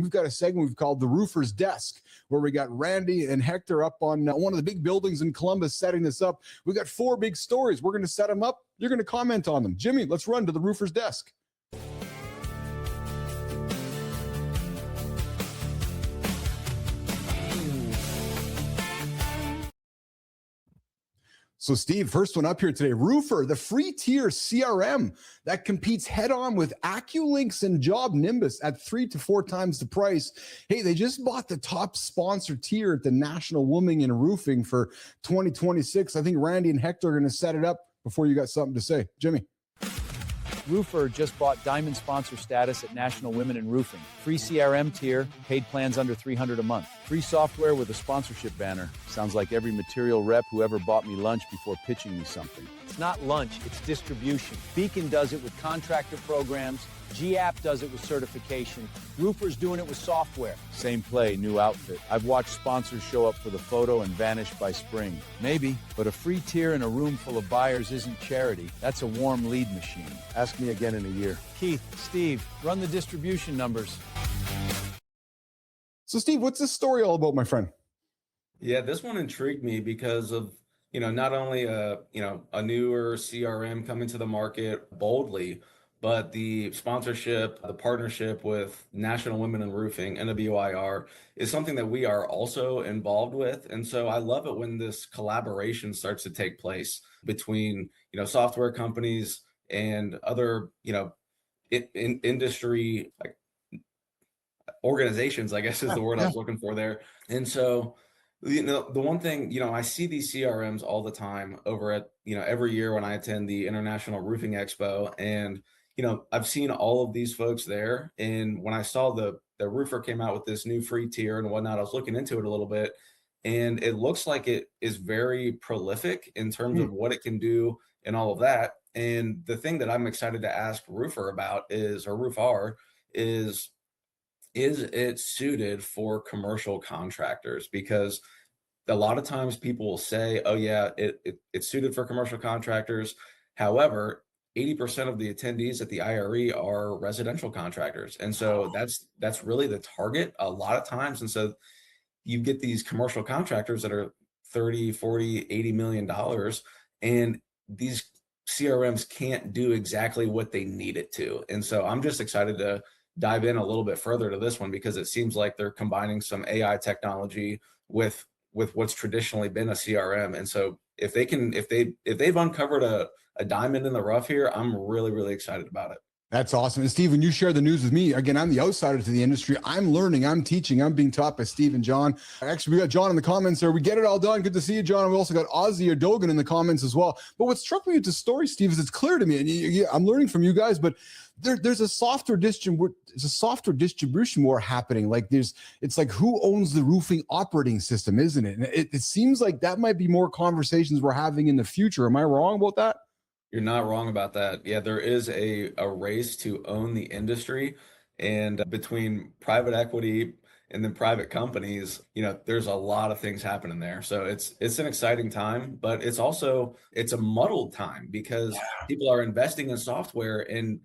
We've got a segment we've called The Roofer's Desk, where we got Randy and Hector up on one of the big buildings in Columbus setting this up. We got 4 big stories. We're going to set them up. You're going to comment on them. Jimmy, let's run to The Roofer's Desk. So, Steve, first one up here today. Roofr, the free tier CRM that competes head-on with AccuLynx and Job Nimbus at 3 to 4 times the price. Hey, they just bought the top sponsor tier at the National Women in Roofing for 2026. I think Randy and Hector are going to set it up before you got something to say. Jimmy. Roofr just bought Diamond sponsor status at National Women in Roofing. Free CRM tier, paid plans under $300 a month. Free software with a sponsorship banner. Sounds like every material rep who ever bought me lunch before pitching me something. It's not lunch, it's distribution. Beacon does it with contractor programs. GApp does it with certification. Roofr's doing it with software. Same play, new outfit. I've watched sponsors show up for the photo and vanish by spring. Maybe, but a free tier in a room full of buyers isn't charity. That's a warm lead machine. Ask me again in a year. Keith, Steve, run the distribution numbers. So, Steve, what's this story all about, my friend? Yeah, this one intrigued me because of, not only a newer CRM coming to the market boldly, but the sponsorship, the partnership with National Women in Roofing, NWIR, is something that we are also involved with. And so I love it when this collaboration starts to take place between, software companies and other, industry like organizations, I guess is the word I was looking for there. And so, the one thing, I see these CRMs all the time over at, every year when I attend the International Roofing Expo, and I've seen all of these folks there. And when I saw the Roofr came out with this new free tier and whatnot, I was looking into it a little bit, and it looks like it is very prolific in terms of what it can do and all of that. And the thing that I'm excited to ask Roofr about Roofr is it suited for commercial contractors? Because a lot of times people will say, oh yeah, it's suited for commercial contractors. However, 80% of the attendees at the IRE are residential contractors. And so that's really the target a lot of times. And so you get these commercial contractors that are 30, 40, 80 million dollars, and these CRMs can't do exactly what they need it to. And so I'm just excited to dive in a little bit further to this one, because it seems like they're combining some AI technology with what's traditionally been a CRM. And so if they've uncovered a diamond in the rough here, I'm really, really excited about it. That's awesome. And Steve, when you share the news with me, again, I'm the outsider to the industry. I'm learning, I'm teaching, I'm being taught by Steve and John. Actually, we got John in the comments there. We get it all done. Good to see you, John. And we also got Ozzy or Dogan in the comments as well. But what struck me with the story, Steve, is it's clear to me, and I'm learning from you guys, but there's a software distribution war happening. Like it's like, who owns the roofing operating system, isn't it? And it seems like that might be more conversations we're having in the future. Am I wrong about that? You're not wrong about that. Yeah, there is a race to own the industry, and between private equity and then private companies, there's a lot of things happening there. So it's an exciting time, but it's a muddled time, because people are investing in software and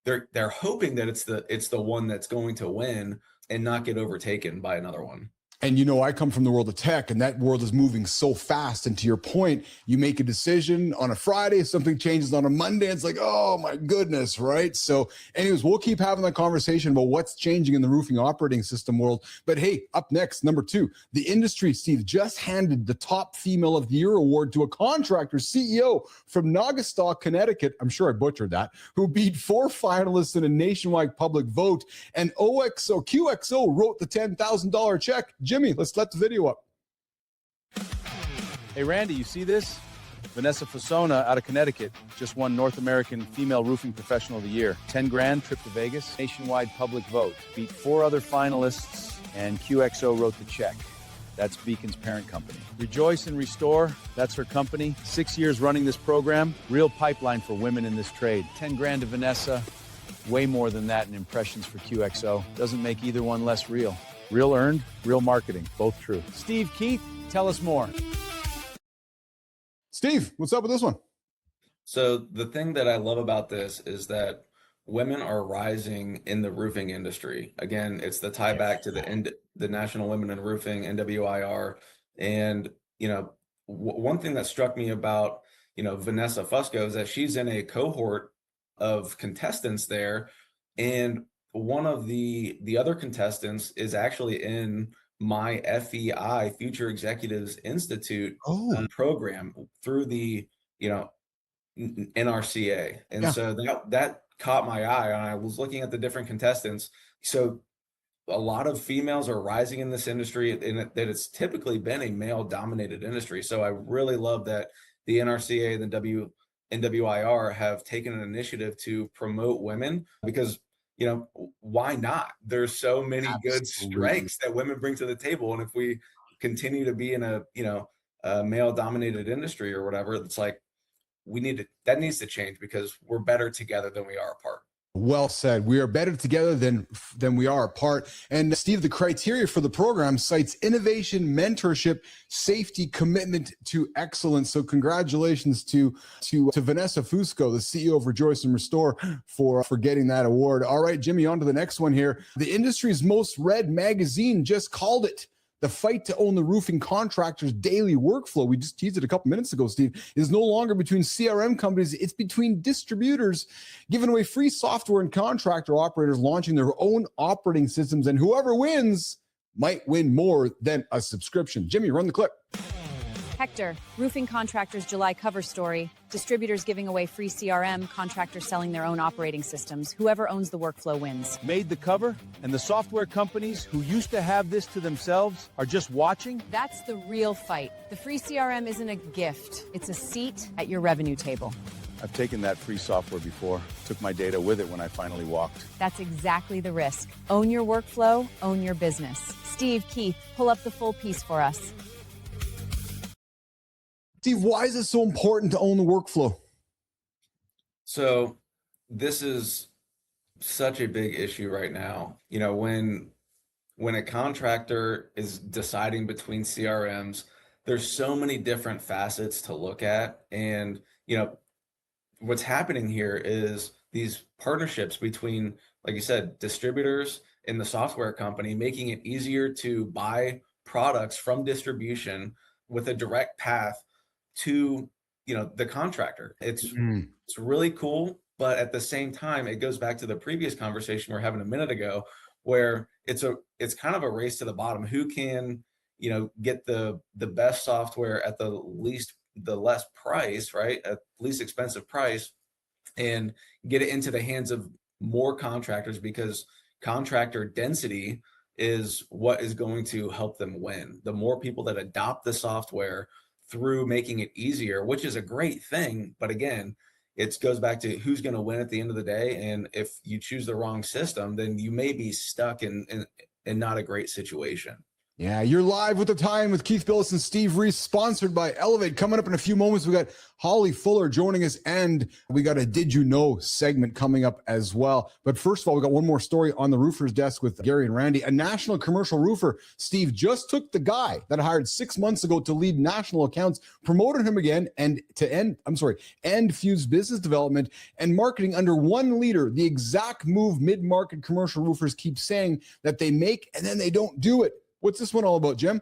they're hoping that it's the one that's going to win and not get overtaken by another one. And I come from the world of tech, and that world is moving so fast. And to your point, you make a decision on a Friday, something changes on a Monday. It's like, oh my goodness, right? So anyways, we'll keep having that conversation about what's changing in the roofing operating system world. But hey, up next, number 2, the industry, Steve, just handed the top female of the year award to a contractor CEO from Nagaston, Connecticut. I'm sure I butchered that, who beat 4 finalists in a nationwide public vote. And QXO wrote the $10,000 check. Jimmy, let's let the video up. Hey, Randy, you see this? Vanessa Fusco out of Connecticut just won North American Female Roofing Professional of the Year. 10 grand, trip to Vegas, nationwide public vote. Beat 4 other finalists, and QXO wrote the check. That's Beacon's parent company. Rejoice and Restore, that's her company. 6 years running this program. Real pipeline for women in this trade. 10 grand to Vanessa. Way more than that in impressions for QXO. Doesn't make either one less real. Real earned, real marketing, both true. Steve, Keith, tell us more. Steve, what's up with this one? So the thing that I love about this is that women are rising in the roofing industry. Again, it's the tie back to the National Women in Roofing, NWIR. And, one thing that struck me about, Vanessa Fusco is that she's in a cohort of contestants there. And one of the other contestants is actually in my FEI, Future Executives Institute program through the, NRCA. And Yeah. so that caught my eye, and I was looking at the different contestants. So a lot of females are rising in this industry, and that it's typically been a male dominated industry. So I really love that the NRCA and the NWIR have taken an initiative to promote women, because why not? There's so many good Absolutely. strengths that women bring to the table, and if we continue to be in a male dominated industry or whatever, it's like that needs to change, because we're better together than we are apart. Well said. We are better together than we are apart. And Steve, the criteria for the program cites innovation, mentorship, safety, commitment to excellence. So congratulations to Vanessa Fusco, the CEO of Rejoice and Restore, for getting that award. All right, Jimmy, on to the next one here. The industry's most read magazine just called it the fight to own the roofing contractor's daily workflow. We just teased it a couple minutes ago, Steve, is no longer between CRM companies. It's between distributors giving away free software and contractor operators launching their own operating systems. And whoever wins might win more than a subscription. Jimmy, run the clip. Hector, roofing contractors' July cover story. Distributors giving away free CRM, contractors selling their own operating systems. Whoever owns the workflow wins. Made the cover, and the software companies who used to have this to themselves are just watching? That's the real fight. The free CRM isn't a gift. It's a seat at your revenue table. I've taken that free software before. Took my data with it when I finally walked. That's exactly the risk. Own your workflow, own your business. Steve, Keith, pull up the full piece for us. Steve, why is it so important to own the workflow? So this is such a big issue right now. When a contractor is deciding between CRMs, there's so many different facets to look at. And, what's happening here is these partnerships between, like you said, distributors and the software company, making it easier to buy products from distribution with a direct path to the contractor. It's really cool, but at the same time, it goes back to the previous conversation we were having a minute ago, where it's kind of a race to the bottom. Who can get the best software at the less price, right, at least expensive price, and get it into the hands of more contractors, because contractor density is what is going to help them win. The more people that adopt the software through making it easier, which is a great thing. But again, it goes back to who's going to win at the end of the day. And if you choose the wrong system, then you may be stuck in not a great situation. Yeah, you're live with The Time with Keith Bilous and Steve Reiss, sponsored by Elevate. Coming up in a few moments, we got Holly Fuller joining us, and we got a Did You Know segment coming up as well. But first of all, we got one more story on the roofer's desk with Gary and Randy. A national commercial roofer, Steve, just took the guy that hired 6 months ago to lead national accounts, promoted him again, and to end Fuse business development and marketing under one leader. The exact move mid-market commercial roofers keep saying that they make, and then they don't do it. What's this one all about, Jim?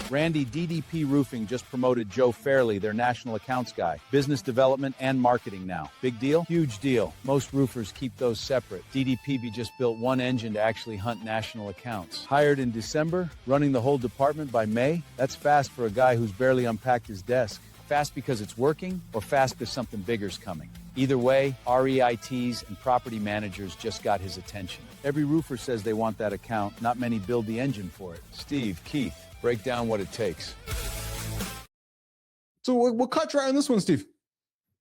Randy, DDP Roofing just promoted Joe Fairley, their national accounts guy. Business development and marketing now. Big deal? Huge deal. Most roofers keep those separate. DDPB just built one engine to actually hunt national accounts. Hired in December, running the whole department by May? That's fast for a guy who's barely unpacked his desk. Fast because it's working, or fast because something bigger's coming? Either way, REITs and property managers just got his attention. Every roofer says they want that account. Not many build the engine for it. Steve, Keith, break down what it takes. So what caught your eye on this one, Steve?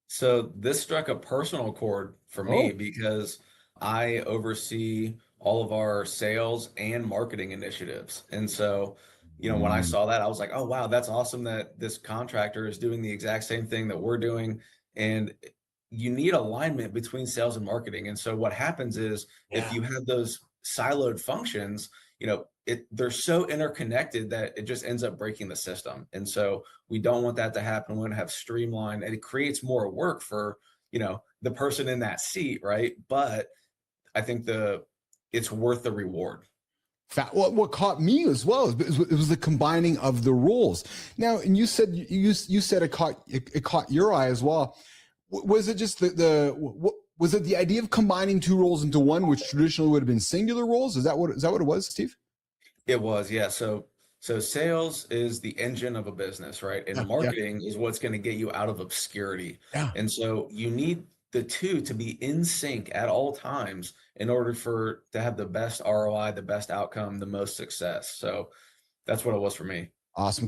So this struck a personal chord for me because I oversee all of our sales and marketing initiatives. And so, when I saw that, I was like, oh, wow, that's awesome that this contractor is doing the exact same thing that we're doing. And you need alignment between sales and marketing. And so what happens is if you have those siloed functions, they're so interconnected that it just ends up breaking the system. And so we don't want that to happen. We want to have streamlined, and it creates more work for, the person in that seat, right? But I think it's worth the reward. What caught me as well it was the combining of the roles. Now, and you said it caught your eye as well. Was it just was it the idea of combining two roles into one, which traditionally would have been singular roles? Is that what it was, Steve? It was, yeah. So sales is the engine of a business, right? And marketing is what's going to get you out of obscurity. Yeah. And so you need the two to be in sync at all times in order to have the best ROI, the best outcome, the most success. So that's what it was for me. Awesome.